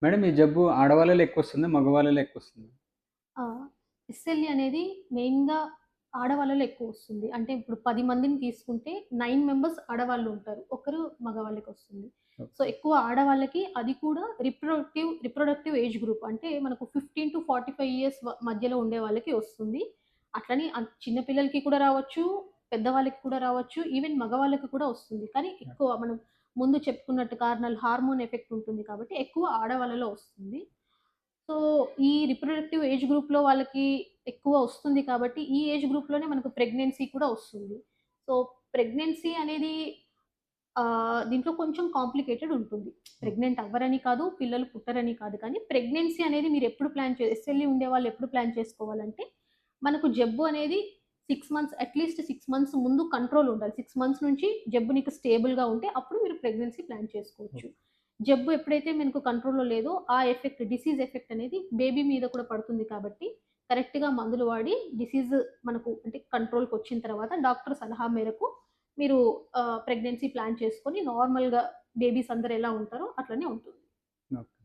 Madam ఈ జబ్బు ఆడవాళ్ళలో ఎక్కువొస్తుందా? మగవాళ్ళలో ఎక్కువొస్తుందా? ఆ! ఎస్ఎల్ఈ అనేది మెయిన్‌గా ఆడవాళ్ళలో ఎక్కువొస్తుంది. అంటే ఇప్పుడు 10 మందిని తీసుకుంటే 9 మెంబర్స్ ఆడవాళ్ళు ఉంటారు. ఒకరు మగవాళ్ళకొస్తుంది. So, okay. ఎక్కువ ఆడవాళ్ళకి అది కూడా రిప్రొడక్టివ్ ఏజ్ గ్రూప్ అంటే మనకు 15-45 ఇయర్స్ మధ్యలో ఉండే వాళ్ళకి వస్తుంది. అట్లని చిన్న పిల్లలకి కూడా రావచ్చు, పెద్దవాళ్ళకి కూడా రావచ్చు, ఈవెన్ మగవాళ్ళకి కూడా వస్తుంది. కానీ ఎక్కువ మనం ముందు చెప్పుకున్నట్టు కారణాలు హార్మోన్ ఎఫెక్ట్ ఉంటుంది కాబట్టి ఎక్కువ ఆడవాళ్ళలో వస్తుంది. సో, ఈ రిప్రొడక్టివ్ ఏజ్ గ్రూప్‌లో వాళ్ళకి ఎక్కువ వస్తుంది కాబట్టి, ఈ ఏజ్ గ్రూప్‌లోనే మనకు ప్రెగ్నెన్సీ కూడా వస్తుంది. సో, ప్రెగ్నెన్సీ అనేది దీంట్లో కొంచెం కాంప్లికేటెడ్ ఉంటుంది. ఓకే. ప్రెగ్నెంట్ అవ్వరని కాదు, పిల్లలు పుట్టరని కాదు. కానీ ప్రెగ్నెన్సీ అనేది మీరెప్పుడు ఎస్ఎల్‌ఈ ఉండేవాళ్ళు ఎప్పుడు ప్లాన్ చేసుకోవాలంటే, మనకు జబ్బు అనేది 6 మంత్స్ అట్‌లీస్ట్ 6 మంత్స్ ముందు కంట్రోల్ ఉండాలి. 6 మంత్స్ నుంచి జబ్బు నీకు స్టేబుల్‌గా ఉంటే అప్పుడు మీరు ప్రెగ్నెన్సీ ప్లాన్ చేసుకోవచ్చు. ఓకే. జబ్బు ఎప్పుడైతే మనకు కంట్రోల్‌లో లేదో ఆ డిసీజ్ ఎఫెక్ట్ అనేది బేబీ మీద కూడా పడుతుంది కాబట్టి, కరెక్ట్‌గా మందులు వాడి డిసీజ్ మనకు అంటే కంట్రోల్‌కొచ్చిన తర్వాత డాక్టర్ సలహా మేరకు మీరు ప్రెగ్నెన్సీ ప్లాన్ చేసుకొని నార్మల్‌గా బేబీస్ అందరూ ఎలా ఉంటారో అట్లనే ఉంటుంది. ఓకే.